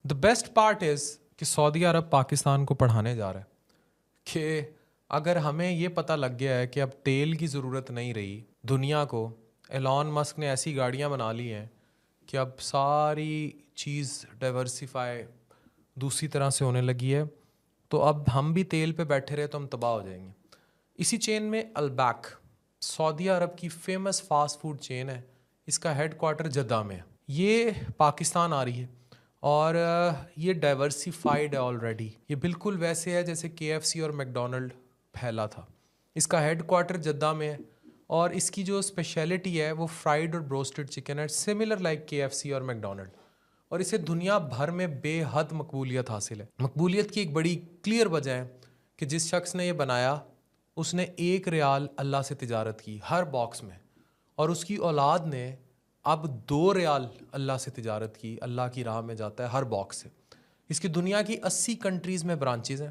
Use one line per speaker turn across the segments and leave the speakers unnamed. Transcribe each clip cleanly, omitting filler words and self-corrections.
The best part is کہ سعودی عرب پاکستان کو پڑھانے جا رہا ہے کہ اگر ہمیں یہ پتہ لگ گیا ہے کہ اب تیل کی ضرورت نہیں رہی دنیا کو، ایلون مسک نے ایسی گاڑیاں بنا لی ہیں کہ اب ساری چیز ڈائیورسیفائی دوسری طرح سے ہونے لگی ہے، تو اب ہم بھی تیل پہ بیٹھے رہے تو ہم تباہ ہو جائیں گے۔ اسی چین میں البیک سعودی عرب کی فیمس فاسٹ فوڈ چین ہے، اس کا ہیڈ کوارٹر جدہ میں ہے، یہ پاکستان آ رہی ہے اور یہ ڈائیورسیفائڈ ہے آلریڈی، یہ بالکل ویسے ہے جیسے KFC اور میکڈونلڈ پھیلا تھا۔ اس کا ہیڈ کوارٹر جدہ میں ہے اور اس کی جو اسپیشلٹی ہے وہ فرائیڈ اور بروسٹڈ چکن ہے، سملر لائک KFC اور میکڈونلڈ، اور اسے دنیا بھر میں بے حد مقبولیت حاصل ہے۔ مقبولیت کی ایک بڑی کلیئر وجہ ہے کہ جس شخص نے یہ بنایا اس نے 1 ریال اللہ سے تجارت کی ہر باکس میں، اور اس کی اولاد نے اب 2 ریال اللہ سے تجارت کی، اللہ کی راہ میں جاتا ہے ہر باکس سے۔ اس کی دنیا کی 80 کنٹریز میں برانچز ہیں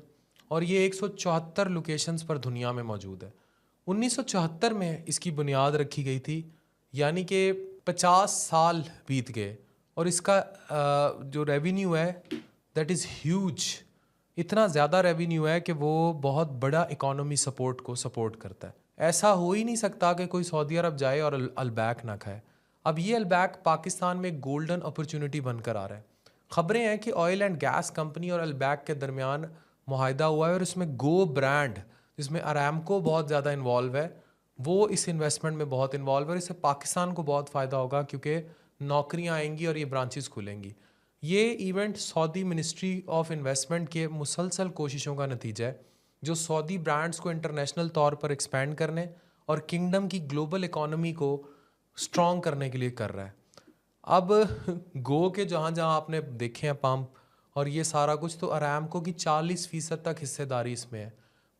اور یہ 174 لوکیشنز پر دنیا میں موجود ہے۔ 1974 میں اس کی بنیاد رکھی گئی تھی، یعنی کہ 50 سال بیت گئے، اور اس کا جو ریونیو ہے دیٹ از ہیوج، اتنا زیادہ ریونیو ہے کہ وہ بہت بڑا اکانومی سپورٹ کو سپورٹ کرتا ہے۔ ایسا ہو ہی نہیں سکتا کہ کوئی سعودی عرب جائے اور البیک نہ کھائے۔ اب یہ البیک پاکستان میں گولڈن اپرچونٹی بن کر آ رہا ہے۔ خبریں ہیں کہ آئل اینڈ گیس کمپنی اور البیک کے درمیان معاہدہ ہوا ہے، اور اس میں گو برانڈ جس میں ارامکو بہت زیادہ انوالو ہے، وہ اس انویسٹمنٹ میں بہت انوالو ہے، اور اس سے پاکستان کو بہت فائدہ ہوگا کیونکہ نوکریاں آئیں گی اور یہ برانچز کھلیں گی۔ یہ event Saudi ministry of investment کے مسلسل کوششوں کا نتیجہ ہے جو سعودی برانڈز کو انٹرنیشنل طور پر ایکسپینڈ کرنے اور کنگڈم کی گلوبل اکانومی کو اسٹرانگ کرنے کے لیے کر رہا ہے۔ اب گو کے جہاں جہاں آپ نے دیکھے ہیں پمپ اور یہ سارا کچھ، تو ارامکو کی 40% تک حصے داری اس میں ہے۔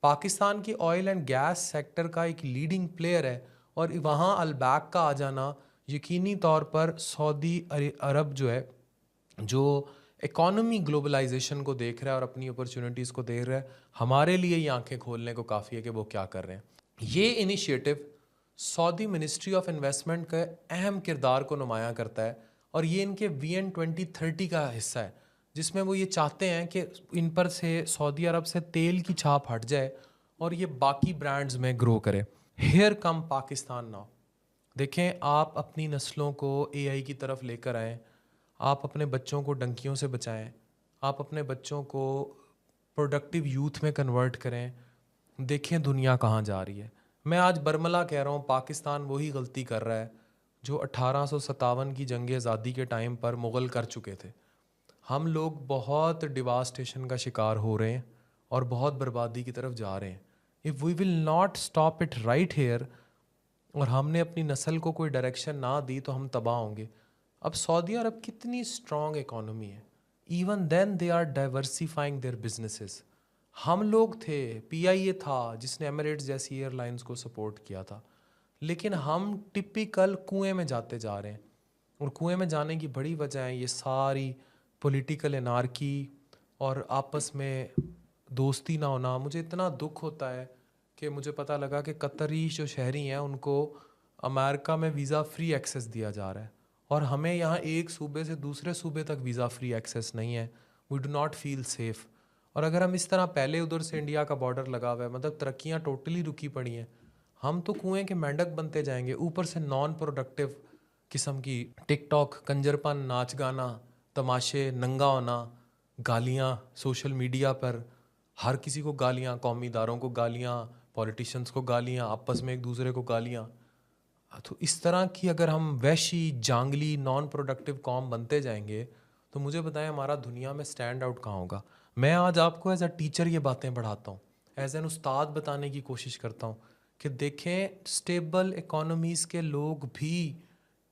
پاکستان کی آئل اینڈ گیس سیکٹر کا ایک لیڈنگ پلیئر ہے، اور وہاں البیک کا آ جانا یقینی طور پر سعودی عرب جو ہے، جو اکانومی گلوبلائزیشن کو دیکھ رہا ہے اور اپنی اپرچونٹیز کو دیکھ رہا ہے، ہمارے لیے یہ آنکھیں کھولنے کو کافی ہے کہ وہ کیا کر رہے ہیں۔ یہ initiative Saudi ministry of investment کا اہم کردار کو نمایاں کرتا ہے، اور یہ ان کے VN 2030 کا حصہ ہے، جس میں وہ یہ چاہتے ہیں کہ ان پر سے سعودی عرب سے تیل کی چھاپ ہٹ جائے اور یہ باقی برانڈز میں گرو کرے۔ Here come Pakistan now. دیکھیں، آپ اپنی نسلوں کو AI کی طرف لے کر آئیں، آپ اپنے بچوں کو ڈنکیوں سے بچائیں، آپ اپنے بچوں کو پروڈکٹیو یوتھ میں کنورٹ کریں۔ دیکھیں دنیا کہاں جا رہی ہے۔ میں آج برملا کہہ رہا ہوں، پاکستان وہی غلطی کر رہا ہے جو 1857 کی جنگ آزادی کے ٹائم پر مغل کر چکے تھے۔ ہم لوگ بہت ڈیواسٹیشن کا شکار ہو رہے ہیں اور بہت بربادی کی طرف جا رہے ہیں۔ if we will not stop it right here، اور ہم نے اپنی نسل کو کوئی ڈائریکشن نہ دی تو ہم تباہ ہوں گے۔ اب سعودی عرب کتنی اسٹرانگ اکانومی ہے، even then they are diversifying their businesses. ہم لوگ تھے، PIA تھا جس نے ایمریٹس جیسی ایئر لائنس کو سپورٹ کیا تھا، لیکن ہم ٹپیکل کنویں میں جاتے جا رہے ہیں، اور کنویں میں جانے کی بڑی وجہ ہے یہ ساری پولیٹیکل انارکی اور آپس میں دوستی نہ ہونا۔ مجھے اتنا دکھ ہوتا ہے کہ مجھے پتہ لگا کہ قطری جو شہری ہیں ان کو امریکہ میں ویزا فری ایکسیس دیا جا رہا ہے، اور ہمیں یہاں ایک صوبے سے دوسرے صوبے تک ویزا فری ایکسیس نہیں ہے۔ We do not feel safe. اور اگر ہم اس طرح پہلے ادھر سے انڈیا کا بارڈر لگا ہوا ہے، مطلب ترقیاں ٹوٹلی رکی پڑی ہیں، ہم تو کنویں کے مینڈک بنتے جائیں گے، اوپر سے نان پروڈکٹیو قسم کی ٹک ٹاک، کنجرپن، ناچ گانا، تماشے، ننگا ہونا، گالیاں سوشل میڈیا پر، ہر کسی کو گالیاں، قومی اداروں کو گالیاں، پولیٹیشنز کو گالیاں، آپس میں ایک دوسرے کو گالیاں۔ تو اس طرح کی اگر ہم وحشی، جانگلی، نان پروڈکٹیو قوم بنتے جائیں گے تو مجھے بتائیں ہمارا دنیا میں سٹینڈ آؤٹ کہاں ہوگا۔ میں آج آپ کو ایز اے ٹیچر یہ باتیں پڑھاتا ہوں، ایز این استاد بتانے کی کوشش کرتا ہوں کہ دیکھیں اسٹیبل اکانومیز کے لوگ بھی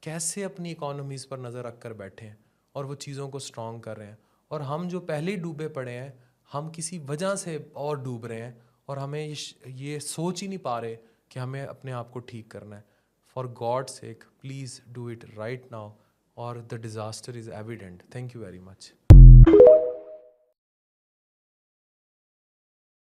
کیسے اپنی اکانومیز پر نظر رکھ کر بیٹھے ہیں اور وہ چیزوں کو اسٹرانگ کر رہے ہیں، اور ہم جو پہلے ہی ڈوبے پڑے ہیں، ہم کسی وجہ سے اور ڈوب رہے ہیں، اور ہمیں یہ سوچ ہی نہیں پا رہے کہ ہمیں اپنے آپ کو ٹھیک کرنا ہے۔ For God sake please do it right now, اور the disaster is evident. Thank you very much.